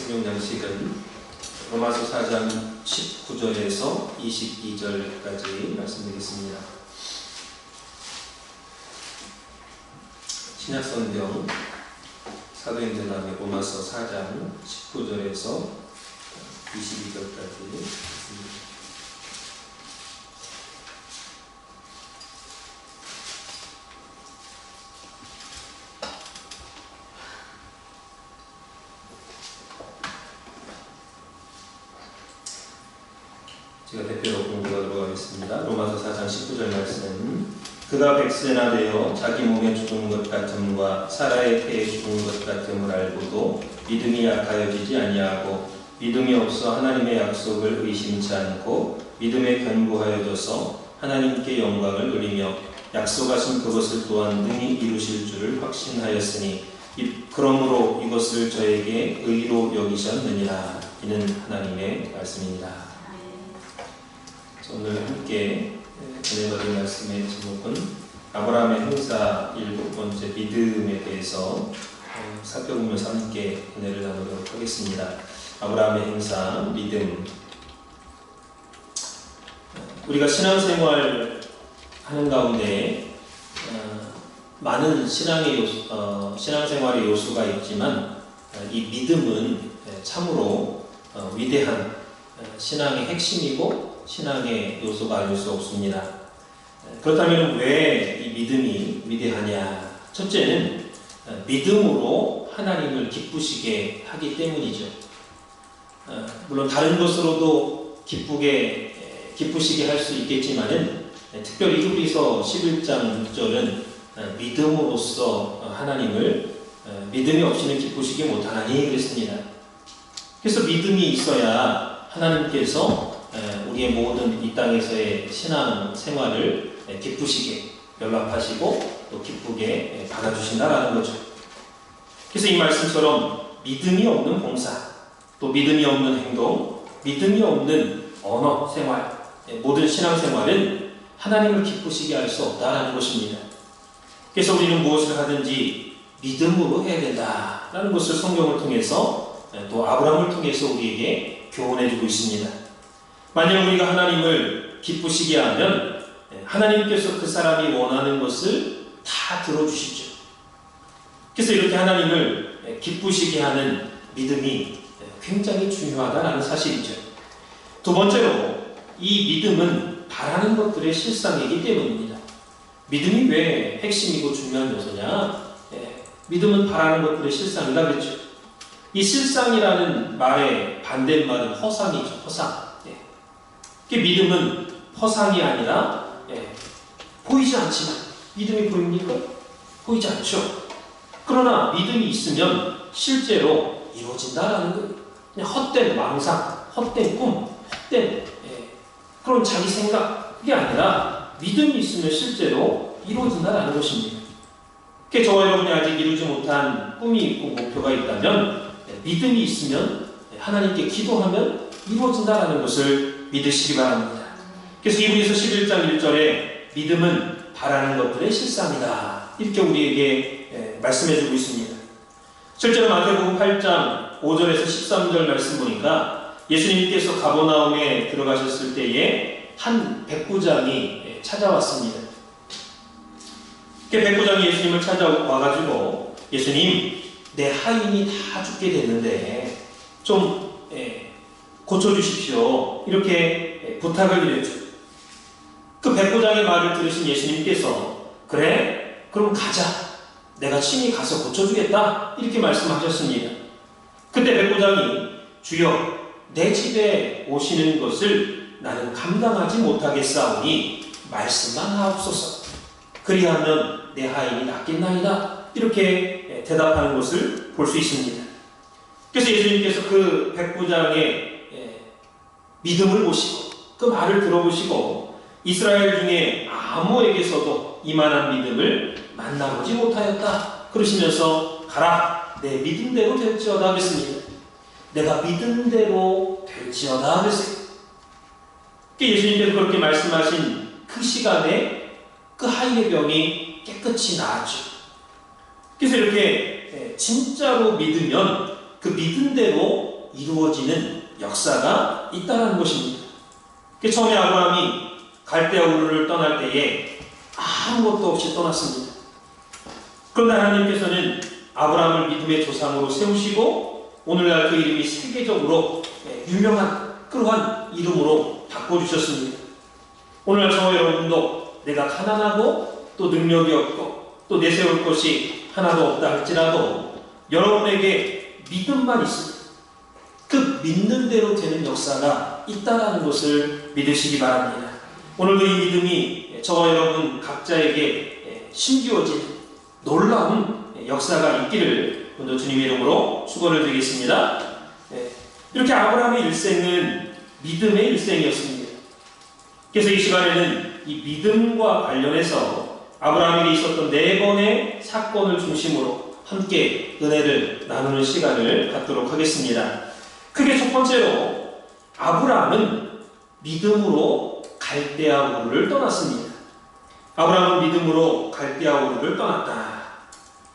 성경 양식은 로마서 4장 19절에서 22절까지 말씀드리겠습니다. 신약성경 사도행전함의 로마서 4장 19절에서 22절까지 있습니다. 제가 대표로 공부하도록 하겠습니다. 로마서 4장 19절 말씀. 그가 백세나 되어 자기 몸에 죽은 것 같음과 사라의 태에 죽은 것 같음을 알고도 믿음이 약하여지지 아니하고 믿음이 없어 하나님의 약속을 의심치 않고 믿음에 견고하여져서 하나님께 영광을 누리며 약속하신 그것을 또한 능히 이루실 줄을 확신하였으니 그러므로 이것을 저에게 의로 여기셨느니라. 이는 하나님의 말씀입니다. 오늘 함께 은혜받은 말씀의 제목은 아브라함의 행사 7번째 믿음에 대해서 살펴보면서 함께 은혜를 나누도록 하겠습니다. 아브라함의 행사 믿음. 우리가 신앙생활 하는 가운데 많은 신앙생활의 요소가 있지만 이 믿음은 참으로 위대한 신앙의 핵심이고 신앙의 요소가 아닐 수 없습니다. 그렇다면 왜 이 믿음이 위대하냐? 첫째는 믿음으로 하나님을 기쁘시게 하기 때문이죠. 물론 다른 것으로도 기쁘시게 할 수 있겠지만은 특별히 히브리서 11장 6절은 믿음으로써 하나님을 믿음이 없이는 기쁘시게 못하나니 그랬습니다. 그래서 믿음이 있어야 하나님께서 우리의 모든 이 땅에서의 신앙 생활을 기쁘시게 연락하시고 또 기쁘게 받아주신다라는 거죠. 그래서 이 말씀처럼 믿음이 없는 봉사, 또 믿음이 없는 행동, 믿음이 없는 언어 생활, 모든 신앙 생활은 하나님을 기쁘시게 할 수 없다라는 것입니다. 그래서 우리는 무엇을 하든지 믿음으로 해야 된다라는 것을 성경을 통해서 또 아브라함을 통해서 우리에게 교훈해주고 있습니다. 만약 우리가 하나님을 기쁘시게 하면 하나님께서 그 사람이 원하는 것을 다 들어주시죠. 그래서 이렇게 하나님을 기쁘시게 하는 믿음이 굉장히 중요하다는 사실이죠. 두 번째로 이 믿음은 바라는 것들의 실상이기 때문입니다. 믿음이 왜 핵심이고 중요한 요소냐? 믿음은 바라는 것들의 실상이라 그랬죠. 이 실상이라는 말의 반대말은 허상이죠. 허상. 믿음은 허상이 아니라 보이지 않지만 믿음이 보입니까? 보이지 않죠. 그러나 믿음이 있으면 실제로 이루어진다라는 거예요. 그냥 헛된 망상, 헛된 꿈, 헛된 그런 자기 생각, 그게 아니라 믿음이 있으면 실제로 이루어진다라는 것입니다. 그러니까 저와 여러분이 아직 이루지 못한 꿈이 있고 목표가 있다면 믿음이 있으면 하나님께 기도하면 이루어진다라는 것을 믿으시기 바랍니다. 그래서 히브리서 11장 1절에 믿음은 바라는 것들의 실상이다. 이렇게 우리에게 말씀해주고 있습니다. 실제로 마태복음 8장 5절에서 13절 말씀 보니까 예수님께서 가버나움에 들어가셨을 때에 한 백부장이 찾아왔습니다. 그 백부장이 예수님을 찾아와가지고 예수님, 내 하인이 다 죽게 됐는데 좀 고쳐주십시오. 이렇게 부탁을 드렸죠. 그 백부장의 말을 들으신 예수님께서 그래? 그럼 가자. 내가 친히 가서 고쳐주겠다. 이렇게 말씀하셨습니다. 그때 백부장이 주여, 내 집에 오시는 것을 나는 감당하지 못하겠사오니 말씀만 하옵소서. 그리하면 내 하인이 낫겠나이다. 이렇게 대답하는 것을 볼 수 있습니다. 그래서 예수님께서 그 백부장의 믿음을 보시고 그 말을 들어보시고 이스라엘 중에 아무에게서도 이만한 믿음을 만나보지 못하였다. 그러시면서 가라, 내 믿음대로 될지어다 그랬습니다. 내가 믿음대로 될지어다 그랬어요. 예수님께서 그렇게 말씀하신 그 시간에 그 하인의 병이 깨끗이 나았죠. 그래서 이렇게 진짜로 믿으면 그 믿음대로 이루어지는 역사가 있다는 것입니다. 처음에 아브라함이 갈대아 우르를 떠날 때에 아무것도 없이 떠났습니다. 그런데 하나님께서는 아브라함을 믿음의 조상으로 세우시고 오늘날 그 이름이 세계적으로 유명한 그러한 이름으로 바꿔주셨습니다. 오늘날 저와 여러분도 내가 가난하고 또 능력이 없고 또 내세울 것이 하나도 없다 할지라도 여러분에게 믿음만 있습니다. 그 믿는 대로 되는 역사가 있다는 것을 믿으시기 바랍니다. 오늘도 이 믿음이 저와 여러분 각자에게 심기어진 놀라운 역사가 있기를 먼저 주님의 이름으로 축원을 드리겠습니다. 이렇게 아브라함의 일생은 믿음의 일생이었습니다. 그래서 이 시간에는 이 믿음과 관련해서 아브라함에게 있었던 4번의 사건을 중심으로 함께 은혜를 나누는 시간을 갖도록 하겠습니다. 크게 첫 번째로 아브라함은 믿음으로 갈대아 우르를 떠났습니다. 아브라함은 믿음으로 갈대아 우르를 떠났다.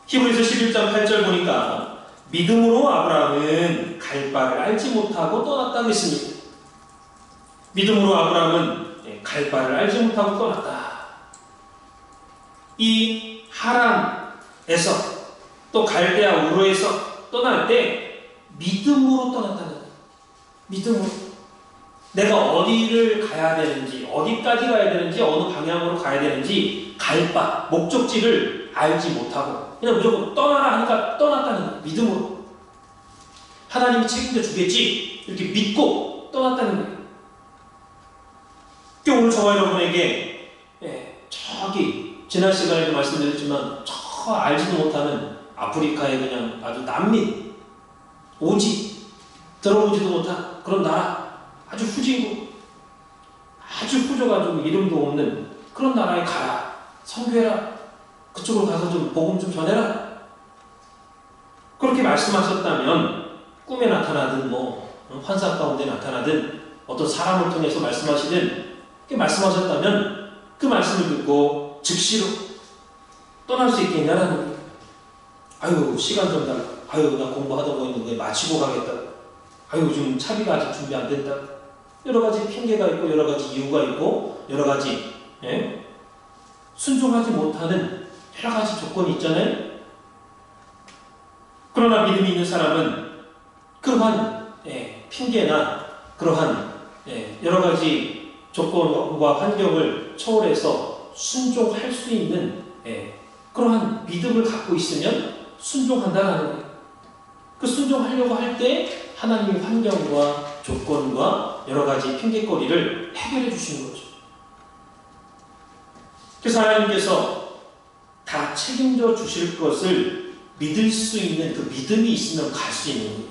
히브리서 11장 8절 보니까 믿음으로 아브라함은 갈 바를 알지 못하고 떠났다고 했습니다. 믿음으로 아브라함은 갈 바를 알지 못하고 떠났다. 이 하란에서 또 갈대아 우르에서 떠날 때 믿음으로 떠났다는 거예요. 믿음으로. 내가 어디를 가야 되는지, 어디까지 가야 되는지, 어느 방향으로 가야 되는지 갈 바, 목적지를 알지 못하고 그냥 무조건 떠나라 하니까 떠났다는 거예요. 믿음으로. 하나님이 책임져 주겠지 이렇게 믿고 떠났다는 거예요. 오늘 저와 여러분에게 저기 지난 시간에도 말씀드렸지만 저 알지도 못하는 아프리카의 그냥 아주 난민 오지 들어보지도 못한 그런 나라 아주 후진국 아주 후져가지고 이름도 없는 그런 나라에 가라 선교해라 그쪽으로 가서 좀 복음 좀 전해라 그렇게 말씀하셨다면 꿈에 나타나든 환상 가운데 나타나든 어떤 사람을 통해서 말씀하시든 그렇게 말씀하셨다면 그 말씀을 듣고 즉시로 떠날 수 있겠냐라는 거예요. 아유 시간 좀 달라. 아유 나 공부하던 거 있는데 마치고 가겠다. 아유 요즘 차비가 아직 준비 안 됐다. 여러 가지 핑계가 있고 여러 가지 이유가 있고 여러 가지 순종하지 못하는 여러 가지 조건이 있잖아요. 그러나 믿음이 있는 사람은 그러한 핑계나 그러한 여러 가지 조건과 환경을 초월해서 순종할 수 있는 그러한 믿음을 갖고 있으면 순종한다는 거예요. 그 순종하려고 할 때 하나님의 환경과 조건과 여러 가지 핑계거리를 해결해 주시는 거죠. 그래서 하나님께서 다 책임져 주실 것을 믿을 수 있는 그 믿음이 있으면 갈 수 있는 거예요.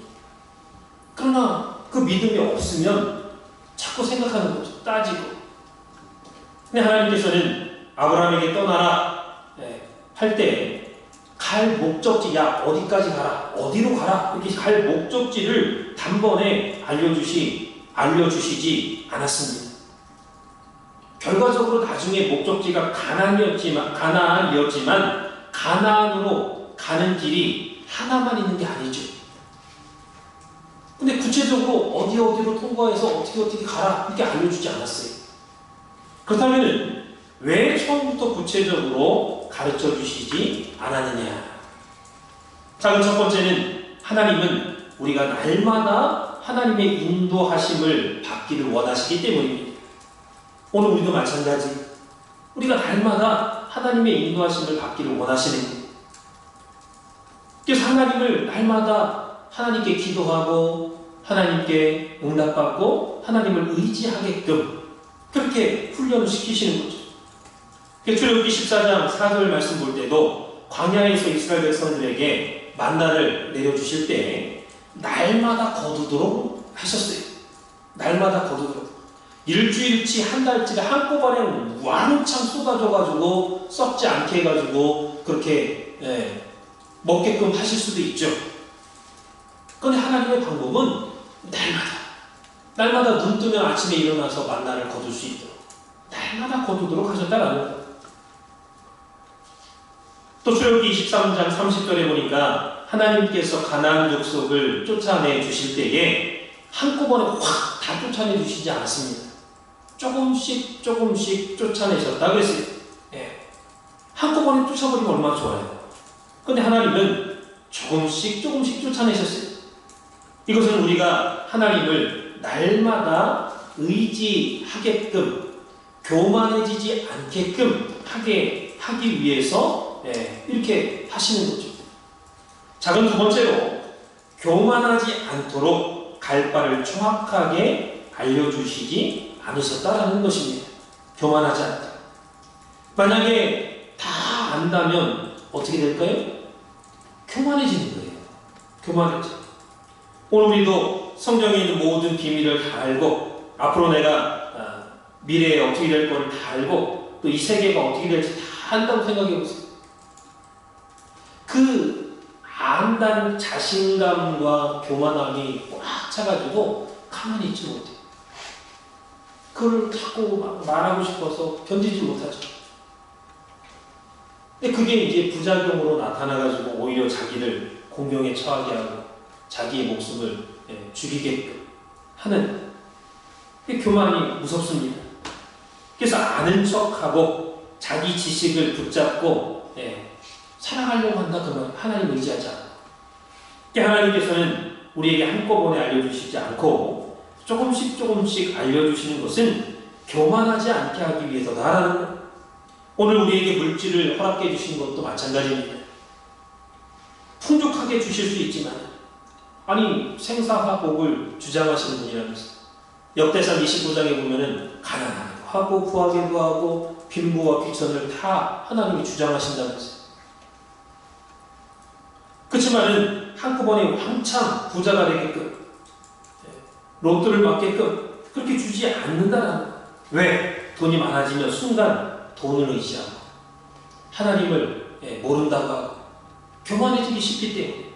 그러나 그 믿음이 없으면 자꾸 생각하는 거죠. 따지고. 근데 하나님께서는 아브라함에게 떠나라 할 때 갈 목적지, 야 어디까지 가라, 어디로 가라 이렇게 갈 목적지를 단번에 알려주시지 않았습니다. 결과적으로 나중에 목적지가 가나안이었지만 가나안으로 가는 길이 하나만 있는 게 아니죠. 근데 구체적으로 어디로 통과해서 어떻게 가라 이렇게 알려주지 않았어요. 그렇다면 왜 처음부터 구체적으로 가르쳐 주시지 않았느냐? 자, 그럼 첫 번째는 하나님은 우리가 날마다 하나님의 인도하심을 받기를 원하시기 때문입니다. 오늘 우리도 마찬가지. 우리가 날마다 하나님의 인도하심을 받기를 원하시는 거예요. 그래서 하나님을 날마다 하나님께 기도하고 하나님께 응답받고 하나님을 의지하게끔 그렇게 훈련을 시키시는 거죠. 출애굽기 14장 4절 말씀 볼 때도 광야에서 이스라엘 백성들에게 만나를 내려주실 때 날마다 거두도록 하셨어요. 날마다 거두도록. 일주일치 한 달치를 한꺼번에 왕창 쏟아져가지고 썩지 않게 해가지고 그렇게 먹게끔 하실 수도 있죠. 그런데 하나님의 방법은 날마다 눈 뜨면 아침에 일어나서 만나를 거둘 수 있도록 날마다 거두도록 하셨다라는 거예요. 또 출애굽기 23장 30절에 보니까 하나님께서 가나안 족속을 쫓아내 주실 때에 한꺼번에 확 다 쫓아내 주시지 않았습니다. 조금씩 조금씩 쫓아내셨다 그랬어요. 예. 한꺼번에 쫓아버리면 얼마나 좋아요. 근데 하나님은 조금씩 조금씩 쫓아내셨어요. 이것은 우리가 하나님을 날마다 의지하게끔, 교만해지지 않게끔 하기 위해서 이렇게 하시는 거죠. 작은 두 번째로, 교만하지 않도록 갈 바를 정확하게 알려주시지 않으셨다라는 것입니다. 교만하지 않다. 만약에 다 안다면 어떻게 될까요? 교만해지는 거예요. 교만해져. 오늘 우리도 성경에 있는 모든 비밀을 다 알고, 앞으로 내가 미래에 어떻게 될 걸 다 알고, 또 이 세계가 어떻게 될지 다 안다고 생각해 보세요. 그 안다는 자신감과 교만함이 꽉 차가지고 가만히 있지 못해요. 그걸 자꾸 말하고 싶어서 견디지 못하죠. 근데 그게 이제 부작용으로 나타나가지고 오히려 자기를 공경에 처하게 하고 자기의 목숨을 죽이게끔 하는, 교만이 무섭습니다. 그래서 아는 척하고 자기 지식을 붙잡고 살아가려고 한다, 그 말. 하나님 의지하지 않고. 하나님께서는 우리에게 한꺼번에 알려주시지 않고 조금씩 조금씩 알려주시는 것은 교만하지 않게 하기 위해서다라는 거예요. 오늘 우리에게 물질을 허락해 주신 것도 마찬가지입니다. 풍족하게 주실 수 있지만, 아니 생사화복을 주장하시는 분이라면서 역대상 25장에 보면은 가난하기도 하고 부하기도 하고 빈부와 귀천을 다 하나님이 주장하신다면서요. 그렇지만은 한꺼번에 왕창 부자가 되게끔, 로또를 맞게끔 그렇게 주지 않는다는 거예요. 왜? 돈이 많아지면 순간 돈을 의지하고 하나님을 모른다고 하고 교만해지기 쉽기 때문에.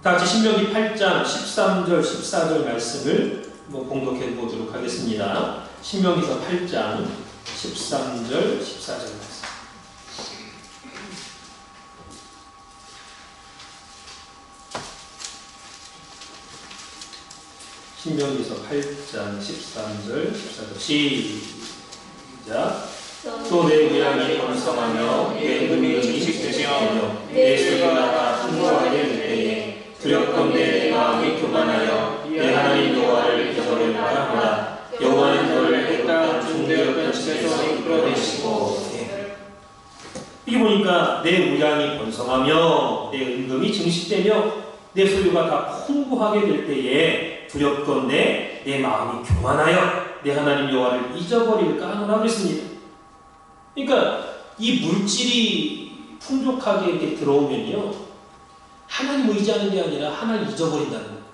다 같이 신명기 8장 13절 14절 말씀을 봉독해 보도록 하겠습니다. 신명기서 8장 13절 14절 말씀. 신명기서 8장 13절 14절 시작. 또 내 모양이 번성하며 내 음이 인식되며 내 소유가 다 풍부하게 될 때에 두렵건대 내 마음이 교만하여 내 하나님 여호와를 잊어버릴까 하노라. 여호와는 너를 내 땅 중대였던 집에서 이끌어내시고. 이게 보니까 내 모양이 번성하며 내 은금이 증식되며 내 소유가 다 풍부하게 될 때에 두렵건대 내 마음이 교만하여 내 하나님 여호와를 잊어버릴까 하노라 그랬습니다. 그러니까 이 물질이 풍족하게 이렇게 들어오면요, 하나님 의지하는 게 아니라 하나님 잊어버린다는 거예요.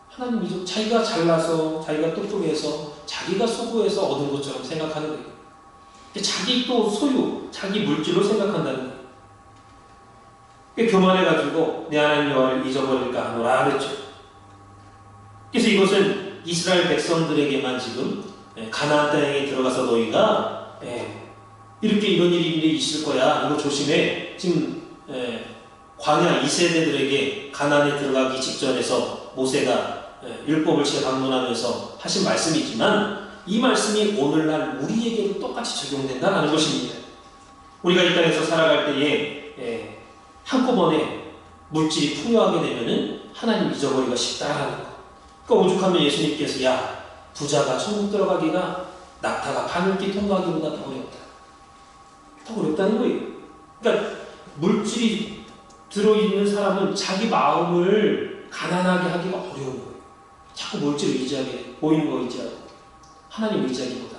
하나님 자기가 잘나서 자기가 똑똑해서 자기가 수고해서 얻은 것처럼 생각하는 거예요. 자기 또 소유, 자기 물질로 생각한다는 거예요. 교만해가지고 내 하나님 여호와를 잊어버릴까 하노라 그랬죠. 그래서 이것은 이스라엘 백성들에게만 지금 가나안 땅에 들어가서 너희가 이렇게 이런 일이 있을 거야, 이거 조심해. 지금 광야 2세대들에게 가나안에 들어가기 직전에서 모세가 율법을 재방문하면서 하신 말씀이지만, 이 말씀이 오늘날 우리에게도 똑같이 적용된다는 것입니다. 우리가 이 땅에서 살아갈 때에 한꺼번에 물질이 풍요하게 되면은 하나님 잊어버리기가 쉽다라는 거. 그러니까 오죽하면 예수님께서 야, 부자가 천국 들어가기가 낙타가 바늘길 통과하기보다 더 어렵다. 더 어렵다는 거예요. 그러니까 물질이 들어있는 사람은 자기 마음을 가난하게 하기가 어려운 거예요. 자꾸 물질을 의지하게, 보이는 거 의지하고 하나님 의지하기보다.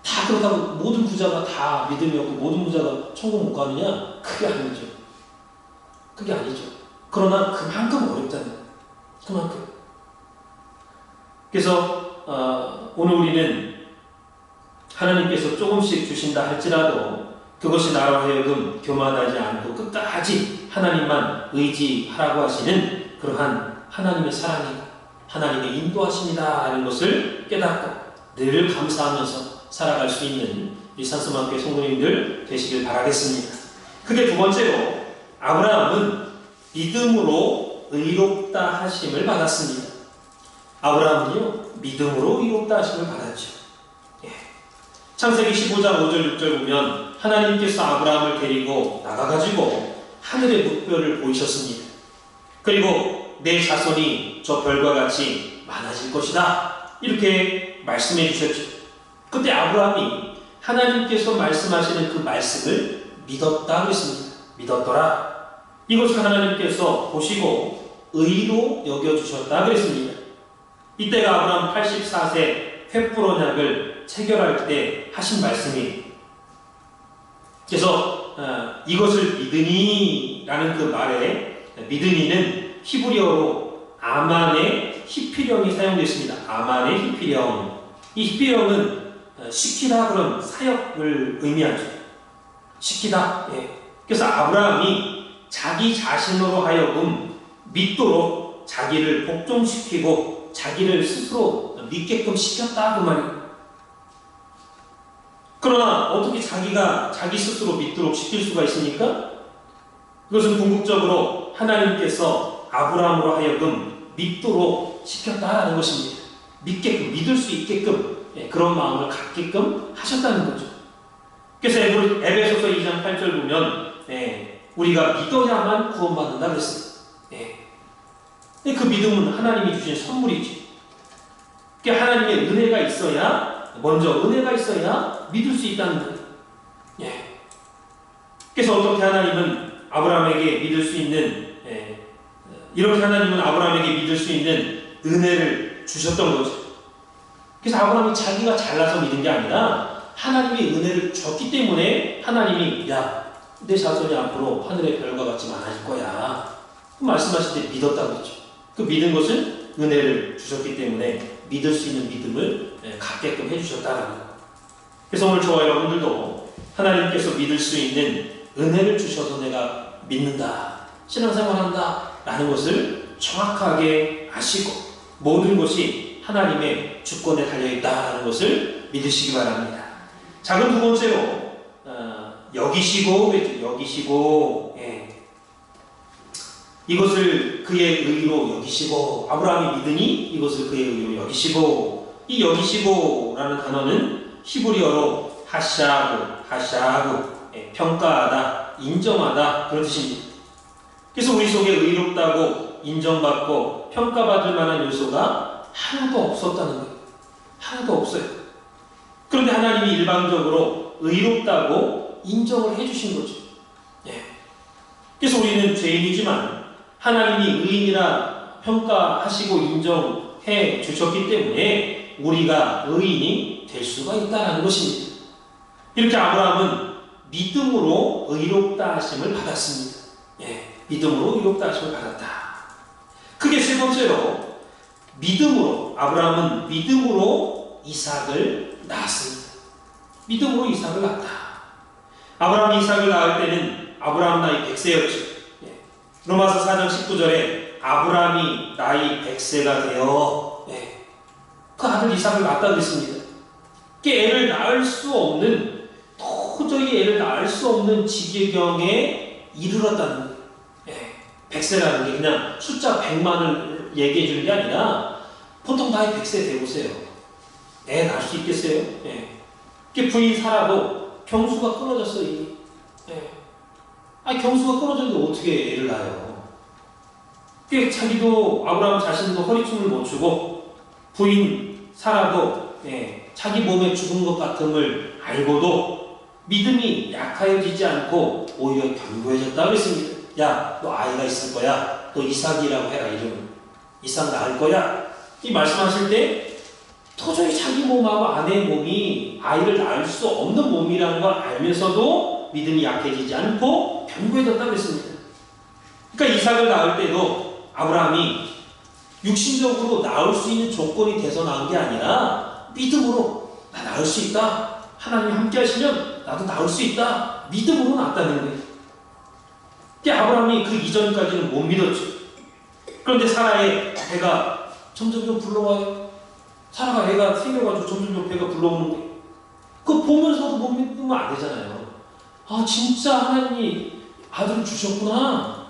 다 그러다가 모든 부자가 다 믿음이 없고 모든 부자가 천국 못 가느냐? 그게 아니죠. 그게 아니죠. 그러나 그만큼 어렵다는 거예요. 그만큼. 그래서 오늘 우리는 하나님께서 조금씩 주신다 할지라도 그것이 나로 하여금 교만하지 않고 끝까지 하나님만 의지하라고 하시는 그러한 하나님의 사랑이고 하나님의 인도하심이다 하는 것을 깨닫고 늘 감사하면서 살아갈 수 있는 우리 산소만교회 성도님들 되시길 바라겠습니다. 그게 두 번째로, 아브라함은 믿음으로 의롭다 하심을 받았습니다. 아브라함은요, 믿음으로 의롭다 하심을 받았죠. 창세기 15장 5절 6절 보면 하나님께서 아브라함을 데리고 나가가지고 하늘의 묵별을 보이셨습니다. 그리고 내 자손이 저 별과 같이 많아질 것이다, 이렇게 말씀해 주셨죠. 그때 아브라함이 하나님께서 말씀하시는 그 말씀을 믿었다 그랬습니다. 믿었더라. 이것을 하나님께서 보시고 의로 여겨주셨다 그랬습니다. 이때가 아브라함 84세 횃불 언약을 체결할 때 하신 말씀이에요. 그래서 이것을 믿으니라는 그 말에 믿으니는 히브리어로 아만의 히피령이 사용됐습니다. 아만의 히피령. 이 히피령은 시키다 그런 사역을 의미하죠. 시키다. 그래서 아브라함이 자기 자신으로 하여금 믿도록 자기를 복종시키고 자기를 스스로 믿게끔 시켰다 그 말이에요. 그러나 어떻게 자기가 자기 스스로 믿도록 시킬 수가 있습니까? 그것은 궁극적으로 하나님께서 아브라함으로 하여금 믿도록 시켰다라는 것입니다. 믿게끔, 믿을 수 있게끔 그런 마음을 갖게끔 하셨다는 거죠. 그래서 에베소서 2장 8절 보면 우리가 믿어야만 구원받는다 그랬어요. 그 믿음은 하나님이 주신 선물이지. 하나님의 은혜가 있어야, 먼저 은혜가 있어야 믿을 수 있다는 거예요. 그래서 어떻게 하나님은 아브라함에게 믿을 수 있는, 이렇게 하나님은 아브라함에게 믿을 수 있는 은혜를 주셨던 거죠. 그래서 아브라함이 자기가 잘나서 믿은 게 아니라 하나님이 은혜를 줬기 때문에 하나님이 내 자손이 앞으로 하늘의 별과 같이 많아질 거야, 그 말씀하실 때 믿었다고 그랬죠. 그 믿은 것은 은혜를 주셨기 때문에 믿을 수 있는 믿음을 갖게끔 해주셨다는 거예요. 그래서 오늘 저와 여러분들도 하나님께서 믿을 수 있는 은혜를 주셔서 내가 믿는다, 신앙생활한다 라는 것을 정확하게 아시고 모든 것이 하나님의 주권에 달려있다는 것을 믿으시기 바랍니다. 작은 두 번째로 여기시고, 이것을 그의 의로 여기시고, 아브라함이 믿으니 이것을 그의 의로 여기시고, 이 여기시고라는 단어는 히브리어로 하샤구, 평가하다, 인정하다 그런 뜻입니다. 그래서 우리 속에 의롭다고 인정받고 평가받을 만한 요소가 하나도 없었다는 거예요. 하나도 없어요. 그런데 하나님이 일방적으로 의롭다고 인정을 해주신 거죠. 그래서 우리는 죄인이지만 하나님이 의인이라 평가하시고 인정해 주셨기 때문에 우리가 의인이 될 수가 있다는 것입니다. 이렇게 아브라함은 믿음으로 의롭다 하심을 받았습니다. 믿음으로 의롭다 하심을 받았다. 그게 세 번째로 믿음으로, 아브라함은 믿음으로 이삭을 낳았습니다. 믿음으로 이삭을 낳았다. 아브라함이 이삭을 낳을 때는 아브라함 나이 100세였죠. 로마서 4장 19절에 아브라함이 나이 100세가 되어 그 아들 이삭을 낳았다 그랬습니다. 애를 낳을 수 없는, 도저히 애를 낳을 수 없는 지경에 이르렀다는 거예요. 100세라는 게 그냥 숫자 100만을 얘기해 주는 게 아니라 보통 나이 100세 되보세요. 애 낳을 수 있겠어요? 부인 살아도 경수가 끊어졌어 이미. 경수가 끊어졌는데 어떻게 애를 낳아요? 자기도, 아브라함 자신도 허리춤을 못 추고 부인 살아도 자기 몸에 죽은 것 같음을 알고도 믿음이 약하여지지 않고 오히려 견고해졌다 그랬습니다. 너 아이가 있을 거야. 너 이삭이라고 해라, 이름을. 이삭 낳을 거야. 이 말씀하실 때 도저히 자기 몸하고 아내의 몸이 아이를 낳을 수 없는 몸이라는 걸 알면서도 믿음이 약해지지 않고 견고해졌다 그랬습니다. 그러니까 이삭을 낳을 때도 아브라함이 육신적으로 낳을 수 있는 조건이 돼서 낳은 게 아니라 믿음으로 나 낳을 수 있다. 하나님이 함께 하시면 나도 낳을 수 있다. 믿음으로 낳았다는 거예요. 아브라함이 그 이전까지는 못 믿었죠. 그런데 사라의 배가 점점 불러와요. 사라가 애가 생겨가지고 점점 배가 불러오는 거예요. 그거 보면서도 못 믿으면 안 되잖아요. 진짜 하나님이 아들을 주셨구나.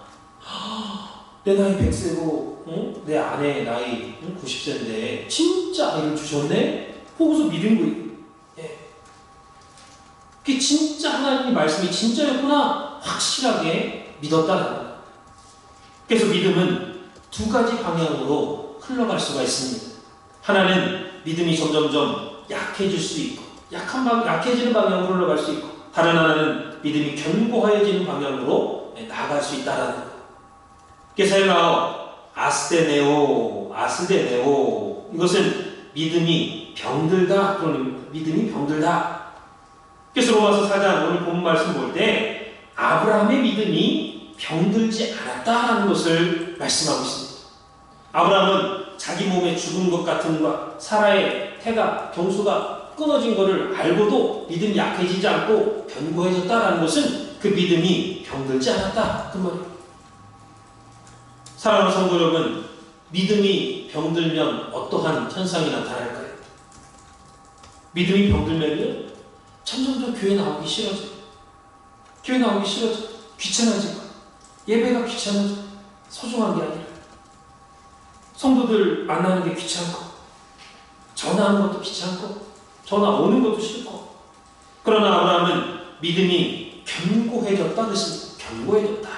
내 나이 100세고 내 아내 나이 90세인데 진짜 아이를 주셨네? 보고서 믿은 거예요. 예. 그게 진짜 하나님의 말씀이 진짜였구나 확실하게 믿었다는 거예요. 그래서 믿음은 두 가지 방향으로 흘러갈 수가 있습니다. 하나는 믿음이 점점점 약해질 수 있고 약해지는 방향으로 흘러갈 수 있고, 다른 하나는 믿음이 견고해지는 방향으로 나아갈 수 있다라는 거예요. 그래서 헬라어 아스데네오 이것은 믿음이 병들다 그런 의미입니다. 믿음이 병들다. 그래서 로마서 4장 오늘 본문 말씀 볼 때 아브라함의 믿음이 병들지 않았다라는 것을 말씀하고 있습니다. 아브라함은 자기 몸에 죽은 것 같은 것, 사라의 태가 경수가 끊어진 것을 알고도 믿음이 약해지지 않고 견고해졌다라는 것은 그 믿음이 병들지 않았다 그 말이에요. 사랑하는 성도 여러분, 믿음이 병들면 어떠한 현상이 나타날까요? 믿음이 병들면요 점점점 교회 나오기 싫어져요. 교회 나오기 싫어져요. 귀찮아지고 예배가 귀찮아져. 소중한 게 아니라 성도들 만나는 게 귀찮고 전화하는 것도 귀찮고 전화 오는 것도 싫고. 그러나 아브라함은 믿음이 견고해졌다 그랬습니다. 견고해졌다.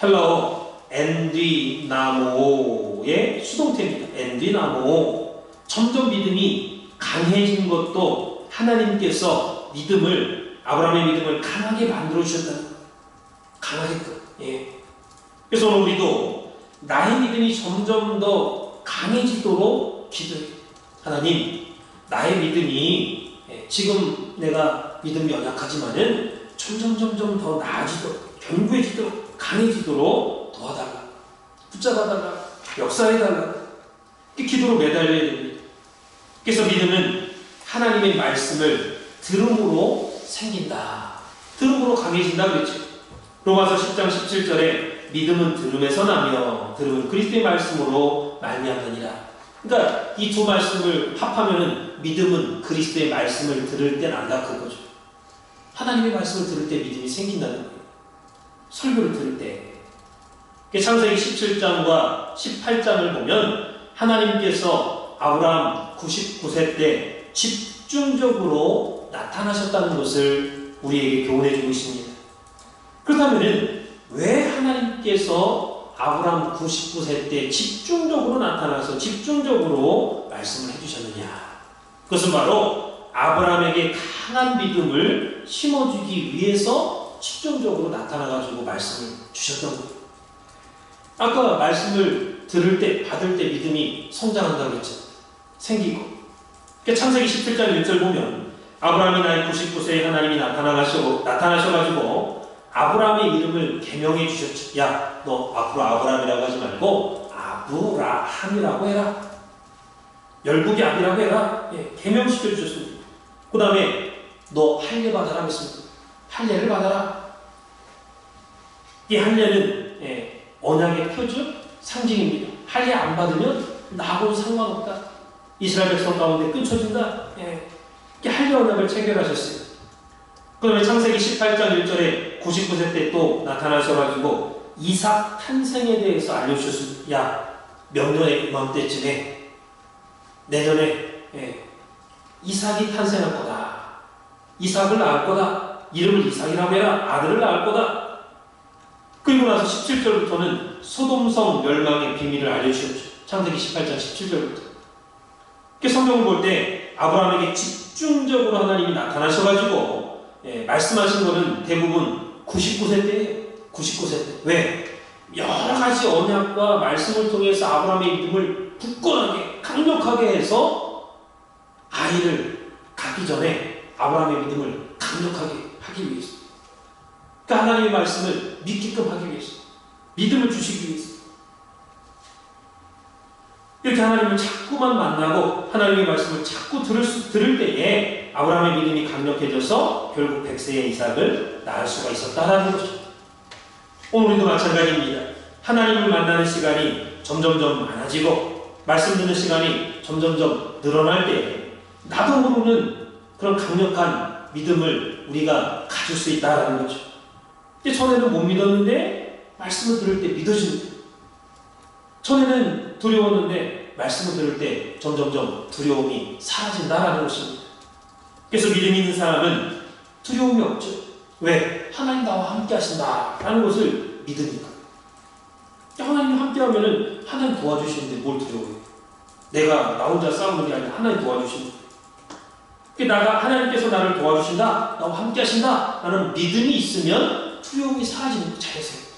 헬라어 엔디나모의 수동태입니다. 엔디나모. 점점 믿음이 강해진 것도 하나님께서 아브라함의 믿음을 강하게 만들어 주셨다는 거예요. 강하게끔. 예. 그래서 오늘 우리도 나의 믿음이 점점 더 강해지도록 기도해요. 하나님, 나의 믿음이 지금 내가 믿음이 연약하지만은 점점 더 나아지도록, 견고해지도록, 강해지도록 도와달라. 붙잡아달라. 역사해달라. 기도로 매달려야 됩니다. 그래서 믿음은 하나님의 말씀을 들음으로 생긴다. 들음으로 강해진다 그랬죠. 로마서 10장 17절에 믿음은 들음에서 나며 들음은 그리스도의 말씀으로 말미암느니라. 그러니까 이 두 말씀을 합하면은 믿음은 그리스도의 말씀을 들을 때 난다 그거죠. 하나님의 말씀을 들을 때 믿음이 생긴다는 거예요. 설교를 들을 때. 창세기 17장과 18장을 보면 하나님께서 아브라함 99세 때 집중적으로 나타나셨다는 것을 우리에게 교훈해주고 있습니다. 그렇다면 왜 하나님께서 아브라함 99세 때 집중적으로 나타나서 집중적으로 말씀을 해주셨느냐? 그것은 바로 아브라함에게 강한 믿음을 심어주기 위해서 집중적으로 나타나가지고 말씀을 주셨던 거예요. 아까 말씀을 들을 때, 받을 때 믿음이 성장한다고 했죠. 생기고. 창세기 17장 1절 보면 아브라함이 나이 99세에 하나님이 나타나셔가지고 아브라함의 이름을 개명해 주셨죠. 야, 너 앞으로 아브라함이라고 하지 말고 아브라함이라고 해라. 열국의 아비라고 해라. 예, 개명시켜 주셨습니다. 그 다음에 너 할례 받아라 했습니다. 할례를 받아라. 이 할례는 언약의 표준, 상징입니다. 할례 안 받으면 나하고는 상관없다. 이스라엘 백성 가운데 끊쳐진다. 할례 언약을 체결하셨어요. 그 다음에 창세기 18장 1절에 99세 때 또 나타나셔가지고 이삭 탄생에 대해서 알려주셨습니다. 야, 명년의 이맘때쯤에 내년에 이삭이 탄생할 거다. 이삭을 낳을 거다. 이름을 이삭이라고 해라. 아들을 낳을 거다. 그리고 나서 17절부터는 소돔성 멸망의 비밀을 알려주셨죠. 창세기 18장 17절부터. 성경을 볼 때 아브라함에게 집중적으로 하나님이 나타나셔가지고 말씀하신 거는 대부분 99세 때예요. 99세 때. 왜? 여러 가지 언약과 말씀을 통해서 아브라함의 믿음을 굳건하게 강력하게 해서 아이를 갖기 전에 아브라함의 믿음을 강력하게 하기 위해서. 그러니까 하나님의 말씀을 믿게끔 하기 위해서. 믿음을 주시기 위해서. 이렇게 하나님을 자꾸만 만나고 하나님의 말씀을 자꾸 들을 때에 아브라함의 믿음이 강력해져서 결국 100세의 이삭을 낳을 수가 있었다라는 거죠. 오늘 우리도 마찬가지입니다. 하나님을 만나는 시간이 점점점 많아지고 말씀 듣는 시간이 점점점 늘어날 때 나도 모르는 그런 강력한 믿음을 우리가 가질 수 있다는 거죠. 전에는 못 믿었는데 말씀을 들을 때 믿어집니다. 전에는 두려웠는데 말씀을 들을 때 점점점 두려움이 사라진다라는 것입니다. 그래서 믿음 있는 사람은 두려움이 없죠. 왜? 하나님 나와 함께 하신다라는 것을 믿으니까. 하나님 함께 하면은 하나님 도와주시는데 뭘 두려워해? 내가 나 혼자 싸우는 게 아니라 하나님 도와주신다. 하나님께서 나를 도와주신다, 나와 함께 하신다 라는 믿음이 있으면 두려움이 사라지는 거 자연스럽게.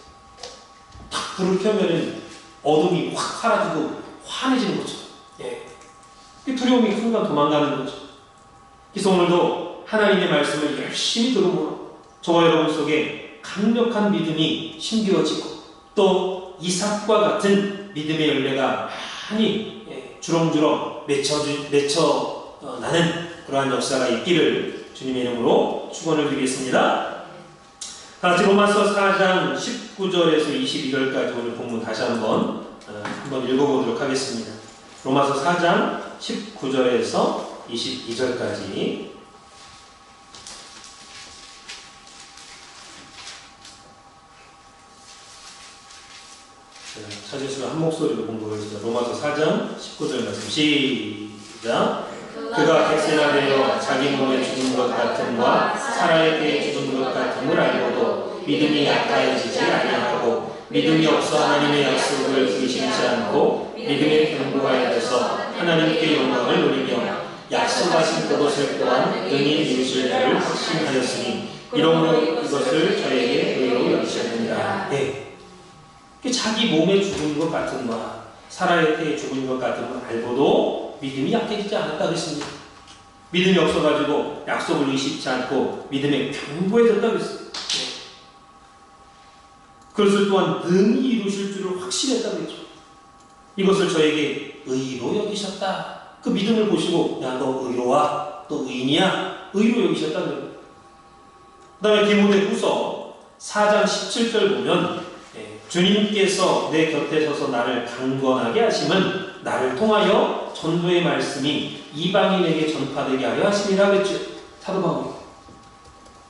탁 불을 켜면은 어둠이 확 사라지고 환해지는 거죠. 예. 두려움이 순간 도망가는 거죠. 그래서 오늘도 하나님의 말씀을 열심히 들음으로 저와 여러분 속에 강력한 믿음이 심겨지고 또 이삭과 같은 믿음의 열매가 많이 주렁주렁 나는 그러한 역사가 있기를 주님의 이름으로 축원을 드리겠습니다. 다같이 로마서 4장 19절에서 22절까지 오늘 본문 다시 한번 읽어보도록 하겠습니다. 로마서 4장 19절에서 22절까지 찾으시면 한 목소리로 공부하겠습니다. 로마서 4장 19절 말씀 시작. 그가 백세나 되어 자기 몸에 죽은 것 같음과 사라의 때에 죽은 것 같음을 알고도 믿음이 약하여지지 아니하고 믿음이 없어 하나님의 약속을 의심치 않고 믿음에 견고하여져서 하나님께 영광을 누리며 약속하신 그것을 또한 능히 이루실 줄을 확신하였으니 이러므로 이것을 저에게 의로 여기셨느니라. 네. 자기 몸에 죽은 것 같음과 사라의 때에 죽은 것 같음을 알고도 믿음이 약해지지 않았다 그랬습니다. 믿음이 없어가지고 약속을 의심치 않고 믿음에 견고해졌다 그랬습니다. 그것을 또한 능히 이루실 줄을 확신했다 그랬죠. 이것을 저에게 의로 여기셨다. 그 믿음을 보시고 야 너 의로와 또 의인이야 의로 여기셨다 그래요. 그 다음에 디모데후서 4장 17절 보면 주님께서 내 곁에 서서 나를 강건하게 하심은 나를 통하여 전도의 말씀이 이방인에게 전파되게 하려 하심이라 그랬죠. 사도 바울이.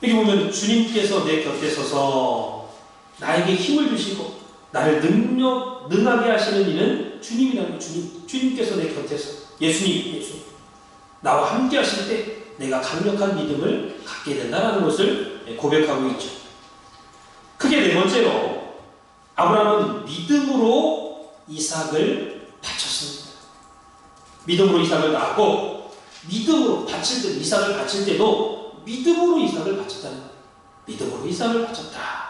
여기 보면 주님께서 내 곁에 서서 나에게 힘을 주시고 나를 능하게 하시는 이는 주님이라는 거예요. 주님께서 내 곁에서 예수님 나와 함께 하실 때 내가 강력한 믿음을 갖게 된다는 것을 고백하고 있죠. 크게 네 번째로 아브라함은 믿음으로 이삭을 바쳤습니다. 믿음으로 이삭을 낳았고 믿음으로 바칠 때 이삭을 바칠 때도 믿음으로 이삭을 바쳤다는 거예요. 믿음으로 이삭을 바쳤다.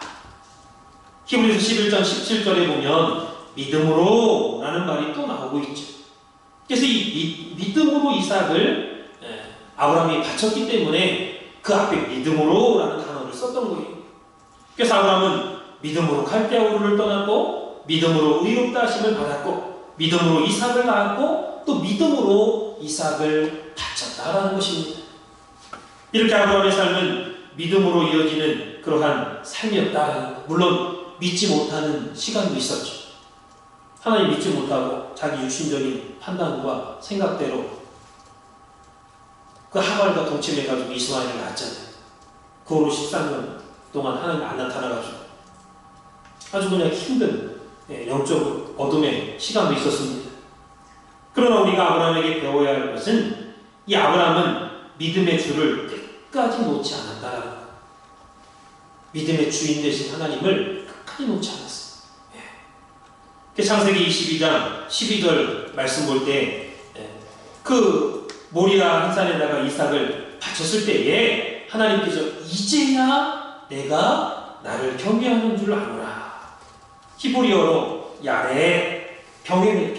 히브리서 11장 17절에 보면 믿음으로 라는 말이 또 나오고 있죠. 그래서 이 믿음으로 이삭을 아브라함이 바쳤기 때문에 그 앞에 믿음으로 라는 단어를 썼던 거예요. 그래서 아브라함은 믿음으로 갈대아우르를 떠났고 믿음으로 의롭다 하심을 받았고 믿음으로 이삭을 낳았고 또 믿음으로 이삭을 바쳤다라는 것입니다. 이렇게 아브라함의 삶은 믿음으로 이어지는 그러한 삶이었다라는 것. 물론 믿지 못하는 시간도 있었죠. 하나님 믿지 못하고 자기 육신적인 판단과 생각대로 그 하갈과 동침해가지고 이스마엘을 낳았잖아요. 그 후로 13년 동안 하나님 안 나타나가지고 아주 그냥 힘든 영적 어둠의 시간도 있었습니다. 그러나 우리가 아브라함에게 배워야 할 것은 이 아브라함은 믿음의 줄을 끝까지 놓지 않았다라는 것. 믿음의 주인 되신 하나님을 끝까지 놓지 않았어요. 창세기 22장 12절 말씀 볼 때 그 모리아 한 산에다가 이삭을 바쳤을 때에 하나님께서 이제야 내가 나를 경외하는 줄 아노라. 히브리어로 야레, 경외,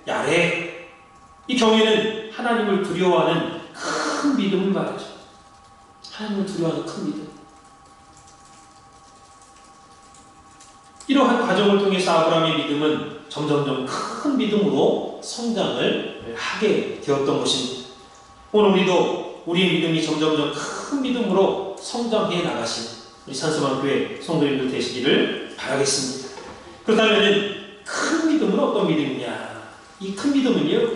야레. 이 경외는 하나님을 두려워하는 큰 믿음을 말하죠. 하나님을 두려워하는 큰 믿음. 이러한 과정을 통해서 아브라함의 믿음은 점점점 큰 믿음으로 성장을 하게 되었던 것입니다. 오늘 우리도 우리의 믿음이 점점점 큰 믿음으로 성장해 나가신 우리 산소망교회 성도님들 되시기를 바라겠습니다. 그렇다면 큰 믿음은 어떤 믿음이냐? 이 큰 믿음은요,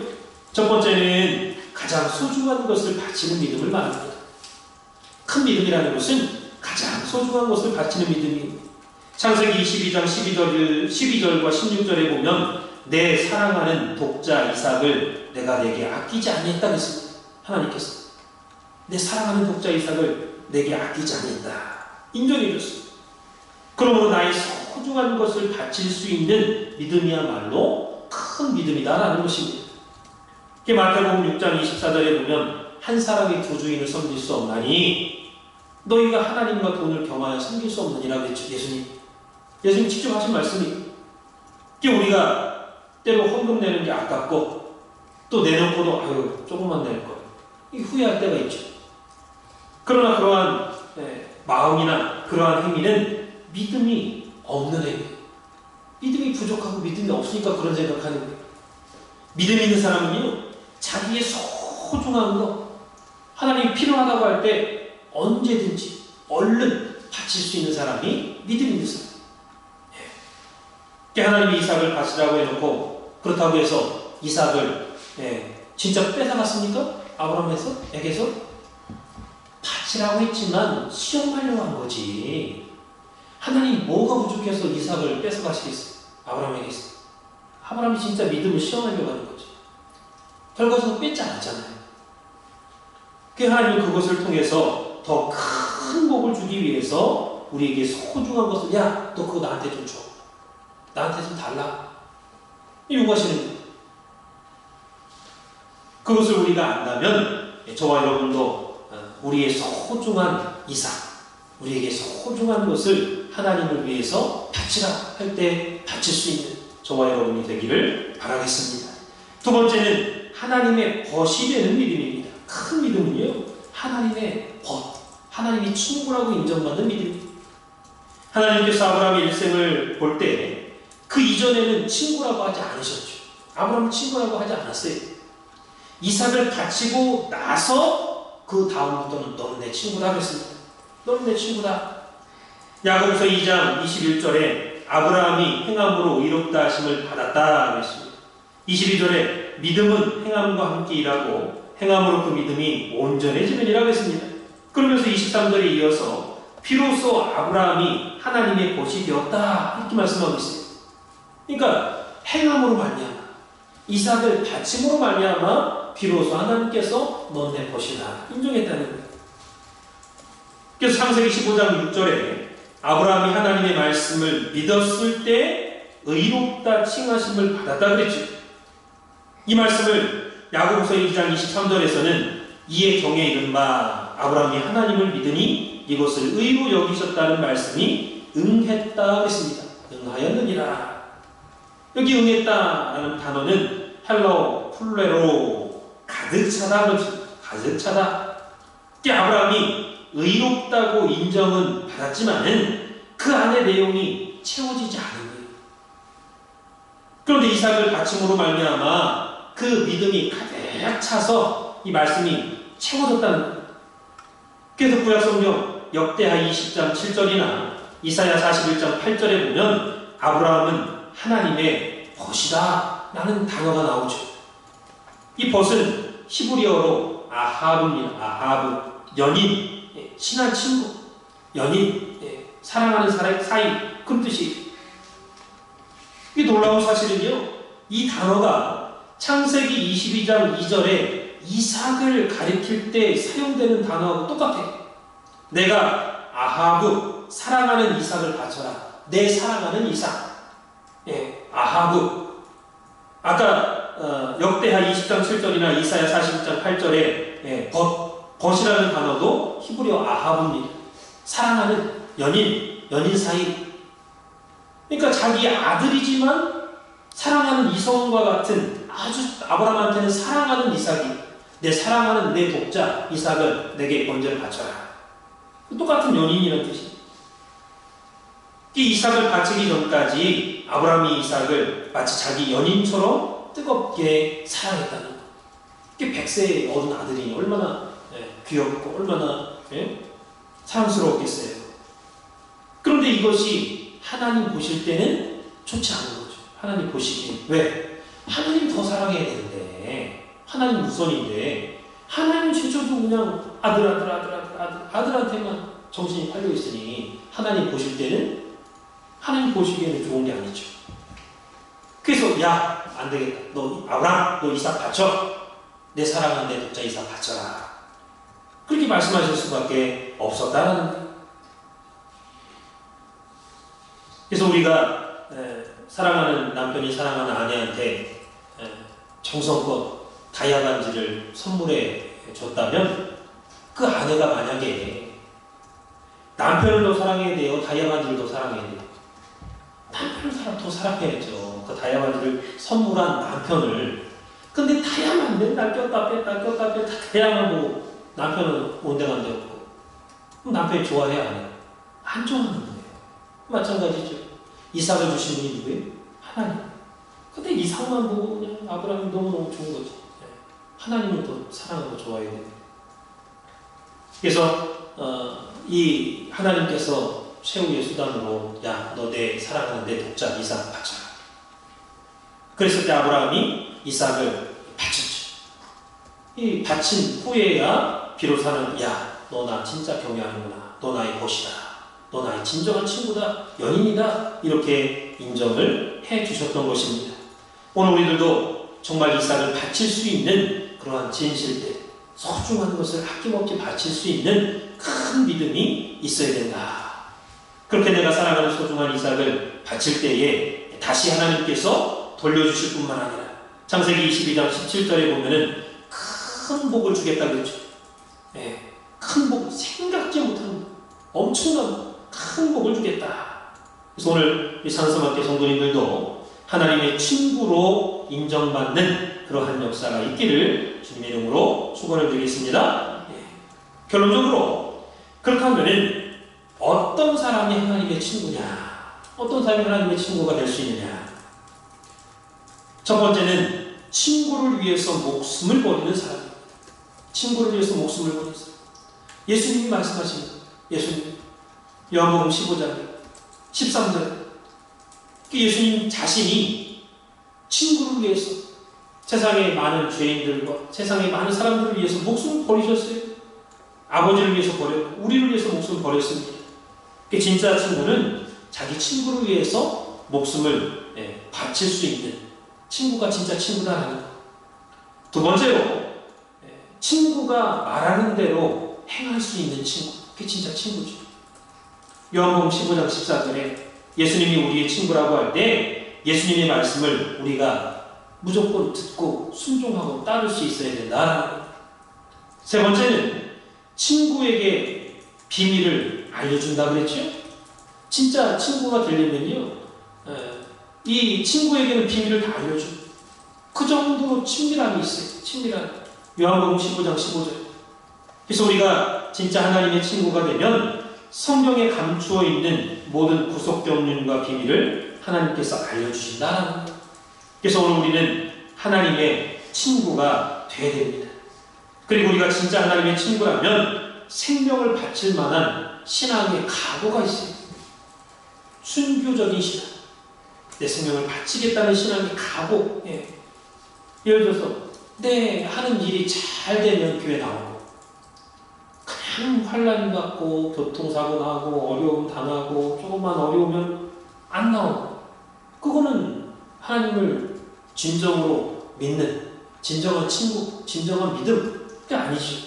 첫 번째는 가장 소중한 것을 바치는 믿음을 말합니다. 큰 믿음이라는 것은 가장 소중한 것을 바치는 믿음입니다. 창세기 22장 12절과 16절에 보면 내 사랑하는 독자 이삭을 내가 내게 아끼지 아니했다 그랬습니다. 하나님께서 내 사랑하는 독자 이삭을 내게 아끼지 아니했다 인정해 줬습니다. 그러므로 나의 소중한 것을 바칠 수 있는 믿음이야말로 큰 믿음이다라는 것입니다. 마태복음 6장 24절에 보면 한 사람이 두 주인을 섬길 수 없나니 너희가 하나님과 돈을 겸하여 섬길 수 없느니라 그랬죠. 예수님 직접 하신 말씀이 우리가 때로 헌금 내는 게 아깝고 또 내놓고도 아유 조금만 낼 걸 후회할 때가 있죠. 그러나 그러한 마음이나 그러한 행위는 믿음이 없는 행위, 믿음이 부족하고 믿음이 없으니까 그런 생각하는 거예요. 믿음 있는 사람은요 자기의 소중한 거 하나님이 필요하다고 할 때 언제든지 얼른 바칠 수 있는 사람이 믿음 있는 사람. 하나님이 이삭을 바치라고 해놓고 그렇다고 해서 이삭을 진짜 뺏어갔습니까? 아브라함에게서 바치라고 했지만 시험하려고 한 거지. 하나님이 뭐가 부족해서 이삭을 뺏어가시겠어요? 아브라함에게서. 아브라함이 진짜 믿음을 시험하려고 하는 거지. 결과적으로 뺏지 않았잖아요. 하나님은 그것을 통해서 더 큰 복을 주기 위해서 우리에게 소중한 것을 야, 너 그거 나한테 좀 줘. 나한테 좀 달라. 요구하시는 거예요. 그것을 우리가 안다면 저와 여러분도 우리의 소중한 이삭, 우리에게 소중한 것을 하나님을 위해서 바치라 할 때 바칠 수 있는 저와 여러분이 되기를 바라겠습니다. 두 번째는 하나님의 벗이 되는 믿음입니다. 큰 믿음은요, 하나님의 벗, 하나님이 친구라고 인정받는 믿음입니다. 하나님께서 아브라함의 일생을 볼 때 그 이전에는 친구라고 하지 않으셨죠. 아브라함은 친구라고 하지 않았어요. 이삭을 바치고 나서 그 다음부터는 너는 내 친구다 그랬습니다. 너는 내 친구다. 야고보서 2장 21절에 아브라함이 행함으로 의롭다 하심을 받았다 그랬습니다. 22절에 믿음은 행함과 함께 일하고 행함으로 그 믿음이 온전해지느니라 그랬습니다. 그러면서 23절에 이어서 비로소 아브라함이 하나님의 벗이 되었다 이렇게 말씀하고 있어요. 그러니까 행함으로 말미암아 이삭을 바침으로 말미암아 비로소 하나님께서 넌 내 벗이다 인정했다는 거예요. 그래서 창세기 15장 6절에 아브라함이 하나님의 말씀을 믿었을 때 의롭다 칭하심을 받았다 그랬죠. 이 말씀을 야고보서 2장 23절에서는 이에 경에 이른 바 아브라함이 하나님을 믿으니 이것을 의로 여기셨다는 말씀이 응했다 그랬습니다. 응하였느니라. 여기 응했다라는 단어는 헬라어 플레로 가득 차다 그렇죠. 가득 차다. 아브라함이 의롭다고 인정은 받았지만은 그 안에 내용이 채워지지 않은 거예요. 그런데 이삭을 바침으로 말미암아 그 믿음이 가득 차서 이 말씀이 채워졌다는 거예요. 그래서 구약성경 역대하 20장 7절이나 이사야 41장 8절에 보면 아브라함은 하나님의 벗이다 라는 단어가 나오죠. 이 벗은 히브리어로 아하브입니다. 아하브, 연인, 친한 친구, 연인, 사랑하는 사이 그런 뜻이. 이 놀라운 사실은요, 이 단어가 창세기 22장 2절에 이삭을 가리킬 때 사용되는 단어하고 똑같아요. 내가 아하브 사랑하는 이삭을 바쳐라. 내 사랑하는 이삭. 아하브. 아까 역대하 20장 7절이나 이사야 41장 8절에 벗이라는 단어도 히브리어 아하브입니다. 사랑하는 연인 사이. 그러니까 자기 아들이지만 사랑하는 이성과 같은 아주 아브라함한테는 사랑하는 이삭이 내 사랑하는 내 독자 이삭을 내게 번제를 바쳐라. 똑같은 연인이라는 뜻입니다. 이 이삭을 바치기 전까지 아브라함이 이삭을 마치 자기 연인처럼 뜨겁게 사랑했다는 것. 이게 100세에 얻은 아들이 얼마나 귀엽고 얼마나 사랑스러웠겠어요. 그런데 이것이 하나님 보실 때는 좋지 않은 거죠. 하나님 보시기에. 왜? 하나님 더 사랑해야 되는데 하나님 우선인데 하나님 최초도 그냥 아들한테만 정신이 팔려 있으니 하나님 보실 때는 하나님 보시기에는 좋은 게 아니죠. 그래서 야 안 되겠다. 너 아브라함, 너 이삭 바쳐. 내 사랑하는 내 독자 이삭 바쳐라. 그렇게 말씀하실 수밖에 없었다는 거예요. 그래서 우리가 사랑하는 남편이 사랑하는 아내한테 정성껏 다이아 반지를 선물해 줬다면 그 아내가 만약에 남편을 더 사랑해야 돼요? 다이아 반지를 더 사랑해야 돼요? 남편을 더 사랑해야죠. 그 다이아 반지를 선물한 남편을. 근데 다이아만 맨날 꼈다 뺐다 다이아만 보고 남편은 온데간데 없고. 그럼 남편이 좋아해야 안 해요? 안 좋아하는 거예요. 마찬가지죠. 이삭을 주신 분이 누구예요? 하나님. 근데 이삭만 보고 그냥 아브라함이 너무너무 좋은 거지. 하나님을 더 사랑하고 좋아해야 돼요. 그래서 이 하나님께서 최후의 수단으로 야, 너 내 사랑하는 내 독자 이삭 바쳐라. 그랬을 때 아브라함이 이삭을 바쳤죠. 이 바친 후에야 비로소는 야, 너 나 진짜 경외하는구나. 너 나의 벗이다. 너 나의 진정한 친구다. 연인이다. 이렇게 인정을 해 주셨던 것입니다. 오늘 우리들도 정말 이삭을 바칠 수 있는 그러한 진실된 소중한 것을 아낌없이 바칠 수 있는 큰 믿음이 있어야 된다. 그렇게 내가 사랑하는 소중한 이삭을 바칠 때에 다시 하나님께서 돌려주실 뿐만 아니라 창세기 22장 17절에 보면은 큰 복을 주겠다 그랬죠. 큰 복, 생각지 못한 엄청난 큰 복을 주겠다. 그래서 오늘 이 산서학교 성도님들도 하나님의 친구로 인정받는 그러한 역사가 있기를 주님의 이름으로 축원을 드리겠습니다. 결론적으로 그렇게 하면은 어떤 사람이 하나님의 친구냐? 어떤 사람이 하나님의 친구가 될 수 있느냐? 첫 번째는 친구를 위해서 목숨을 버리는 사람입니다. 친구를 위해서 목숨을 버리는 사람. 예수님이 말씀하십니다. 예수님. 요한복음 15장 13절. 예수님 자신이 친구를 위해서 세상의 많은 죄인들과 세상의 많은 사람들을 위해서 목숨을 버리셨어요. 아버지를 위해서 버렸고 우리를 위해서 목숨을 버렸습니다. 진짜 친구는 자기 친구를 위해서 목숨을 바칠 수 있는 친구가 진짜 친구다라는 것. 두 번째로 친구가 말하는 대로 행할 수 있는 친구. 그게 진짜 친구죠. 요한복음 15장 14절에 예수님이 우리의 친구라고 할 때 예수님의 말씀을 우리가 무조건 듣고 순종하고 따를 수 있어야 된다. 세 번째는 친구에게 비밀을 알려준다 그랬죠? 진짜 친구가 되려면요, 이 친구에게는 비밀을 다 알려줘. 그 정도로 친밀함이 있어요. 친밀함. 요한복음 15장 15절. 그래서 우리가 진짜 하나님의 친구가 되면 성경에 감추어 있는 모든 구속경륜과 비밀을 하나님께서 알려주신다는 거예요. 그래서 오늘 우리는 하나님의 친구가 되어야 됩니다. 그리고 우리가 진짜 하나님의 친구라면 생명을 바칠 만한 신앙의 각오가 있어요. 순교적인 신앙. 내 생명을 바치겠다는 신앙의 각오. 예를 들어서 내 하는 일이 잘 되면 교회 나오고 그냥 환란 받고 교통사고 나고 어려움 당하고 조금만 어려우면 안 나오고 그거는 하나님을 진정으로 믿는 진정한 친구, 진정한 믿음 그게 아니죠.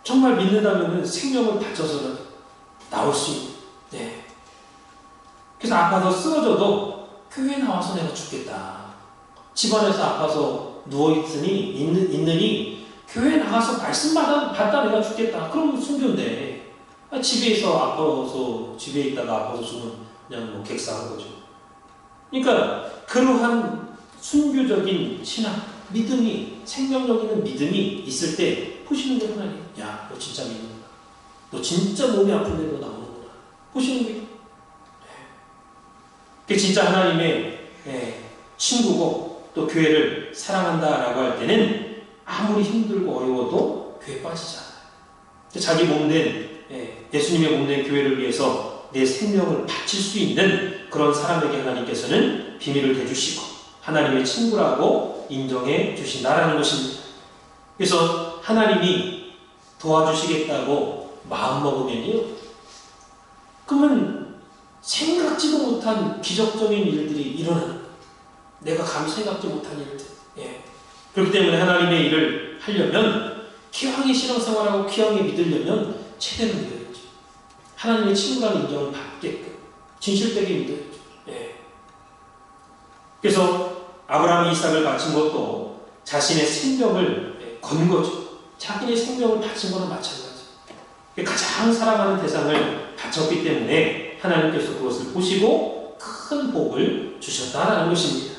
정말 믿는다면 생명을 바쳐서는 나올 수 있는. 그래서 아파서 쓰러져도 교회 나와서 내가 죽겠다. 집안에서 아파서 누워있으니 있느니 교회 나가서 말씀 받다 내가 죽겠다. 그럼 순교인데 집에서 아파서 집에 있다가 아파서 죽으면 그냥 뭐 객사한 거죠. 그러니까 그러한 순교적인 신앙, 믿음이 생명력 있는 믿음이 있을 때 보시는 게 하나님. 야, 너 진짜 믿는구나. 너 진짜 몸이 아픈데 너 나오는구나. 보시는 게. 그게 진짜 하나님의 친구고 또 교회를 사랑한다라고 할 때는 아무리 힘들고 어려워도 교회에 빠지지 않아요. 자기 몸된 예수님의 몸된 교회를 위해서 내 생명을 바칠 수 있는 그런 사람에게 하나님께서는 비밀을 대주시고 하나님의 친구라고 인정해 주신다라는 것입니다. 그래서 하나님이 도와주시겠다고 마음먹으면요, 그러면 생각지도 못한 기적적인 일들이 일어나는 거예요. 내가 감히 생각지 못한 일들. 그렇기 때문에 하나님의 일을 하려면 기왕에 신앙생활하고 기왕에 믿으려면 제대로 믿어야죠. 하나님의 친구라는 인정을 받게끔 진실되게 믿어야죠. 그래서 아브라함이 이삭을 바친 것도 자신의 생명을 건 거죠. 자기의 생명을 바친 거나 마찬가지. 가장 사랑하는 대상을 바쳤기 때문에 하나님께서 그것을 보시고 큰 복을 주셨다라는 것입니다.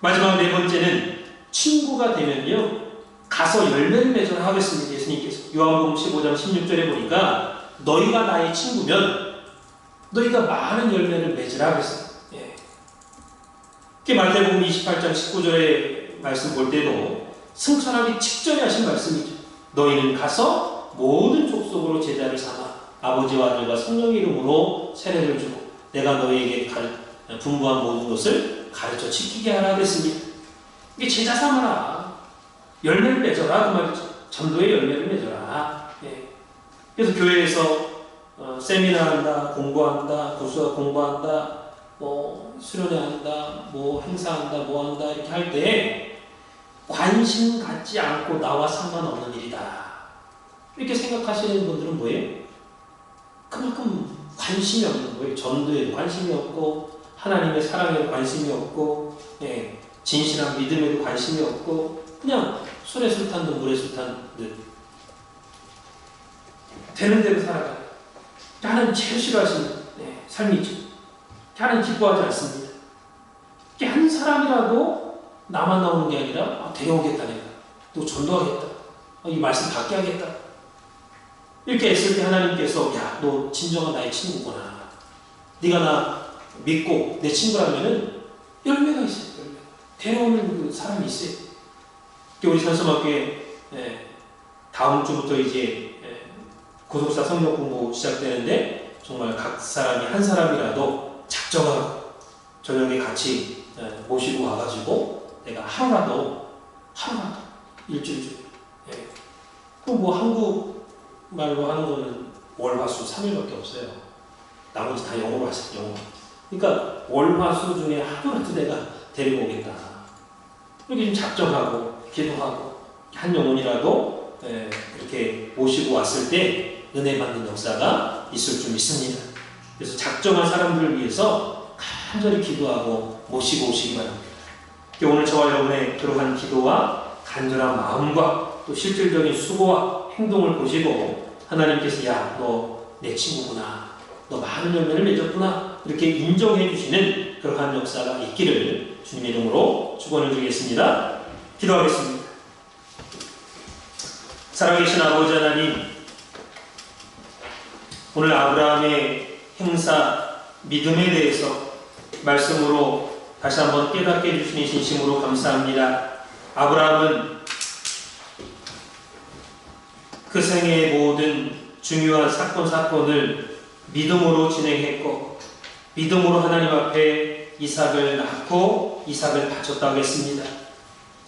마지막 네 번째는 친구가 되면요 가서 열매를 맺으라 하겠습니다. 예수님께서 요한복음 15장 16절에 보니까 너희가 나의 친구면 너희가 많은 열매를 맺으라 하겠습니다. 마태복음 28장 19절의 말씀 볼 때도 승천하기 직전에 하신 말씀이죠. 너희는 가서 모든 족속으로 제자를 삼아 아버지와 아들과 성령의 이름으로 세례를 주고 내가 너희에게 분부한 모든 것을 가르쳐 지키게 하라 그랬습니다. 이게 제자 삼아라. 열매를 맺어라 그 말이죠. 전도의 열매를 맺어라. 그래서 교회에서 세미나 한다, 공부한다, 고수가 공부한다, 수련회 한다, 행사한다, 한다 이렇게 할 때 관심 갖지 않고 나와 상관없는 일이다. 이렇게 생각하시는 분들은 뭐예요? 그만큼 관심이 없는 거예요. 전도에 관심이 없고 하나님의 사랑에 관심이 없고 진실한 믿음에도 관심이 없고 그냥 술에 술 탄 듯 물에 술 탄 듯 되는 대로 살아가요. 하나님 제일 싫어하시는 삶이죠. 하나님 기뻐하지 않습니다. 한 사람이라도 나만 나오는 게 아니라 데려오겠다 내가 또 전도하겠다 이 말씀 받게 하겠다 이렇게 했을 때 하나님께서 야, 너 진정한 나의 친구구나. 네가 나 믿고 내 친구라면은 열매가 있어요. 열매. 데려오는 그 사람이 있어요. 우리 산소학교에 다음 주부터 이제 고속사 성역 공부 시작되는데 정말 각 사람이 한 사람이라도 작정하고 저녁에 같이 모시고 와가지고 내가 하루라도 일주일 중에 한국 말로 하는 거는 월, 화, 수 3일밖에 없어요. 나머지 다 영어로 하세요. 영어. 그러니까 월, 화, 수 중에 하루라도 내가 데리고 오겠다. 이렇게 좀 작정하고 기도하고 한 영혼이라도 이렇게 모시고 왔을 때 은혜 받는 역사가 있을 줄 믿습니다. 그래서 작정한 사람들을 위해서 간절히 기도하고 모시고 오시기 바랍니다. 오늘 저와 여러분의 그러한 기도와 간절한 마음과 또 실질적인 수고와 행동을 보시고 하나님께서 야, 너 내 친구구나. 너 많은 열매를 맺었구나. 이렇게 인정해 주시는 그러한 역사가 있기를 주님의 이름으로 축원을 드리겠습니다. 기도하겠습니다. 살아계신 아버지 하나님, 오늘 아브라함의 행사, 믿음에 대해서 말씀으로 다시 한번 깨닫게 해주시니 진심으로 감사합니다. 아브라함은 그 생애의 모든 중요한 사건을 믿음으로 진행했고 믿음으로 하나님 앞에 이삭을 낳고 이삭을 바쳤다고 했습니다.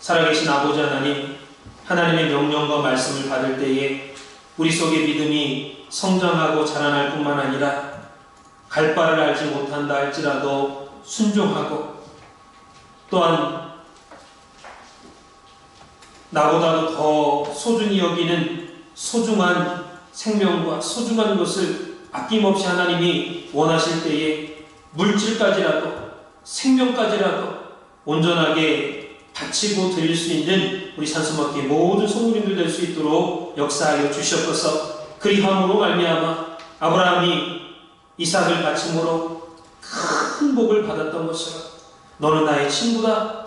살아계신 아버지 하나님, 하나님의 명령과 말씀을 받을 때에 우리 속의 믿음이 성장하고 자라날 뿐만 아니라 갈 바를 알지 못한다 할지라도 순종하고 또한 나보다도 더 소중히 여기는 소중한 생명과 소중한 것을 아낌없이 하나님이 원하실 때에 물질까지라도 생명까지라도 온전하게 바치고 드릴 수 있는 우리 산수막교의 모든 성도님들 될 수 있도록 역사하여 주시옵소서. 그리함으로 말미암아 아브라함이 이삭을 바침으로 큰 복을 받았던 것처럼 너는 나의 친구다.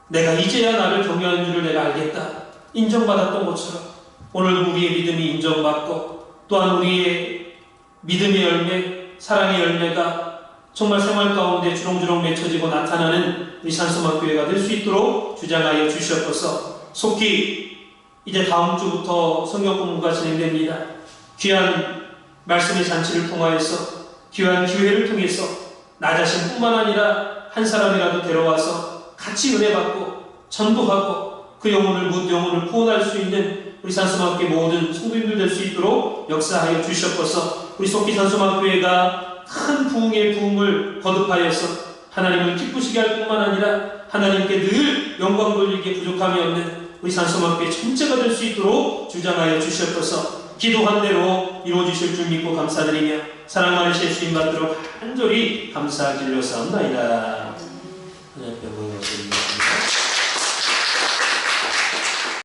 내가 이제야 나를 경외하는 줄을 내가 알겠다. 인정받았던 것처럼 오늘 우리의 믿음이 인정받고 또한 우리의 믿음의 열매, 사랑의 열매가 정말 생활 가운데 주렁주렁 맺혀지고 나타나는 우리 산소막교회가 될 수 있도록 주장하여 주시옵소서. 속히 이제 다음 주부터 성경 공부가 진행됩니다. 귀한 말씀의 잔치를 통하여서 귀한 기회를 통해서 나 자신뿐만 아니라 한 사람이라도 데려와서 같이 은혜 받고 전도하고 그 영혼을 구원할 수 있는 우리 산소막교회 모든 성도님들 될 수 있도록 역사하여 주시옵소서. 우리 속히 산소막교회가 큰 부흥의 부흥을 거듭하여서 하나님을 기쁘시게 할 뿐만 아니라 하나님께 늘 영광 돌리기에 부족함이 없는 우리 산소망교회 전체가 될 수 있도록 주장하여 주시옵소서. 기도한 대로 이루어주실 줄 믿고 감사드리며 사랑 많으신 주님 받도록 간절히 감사 드려서옵나이다.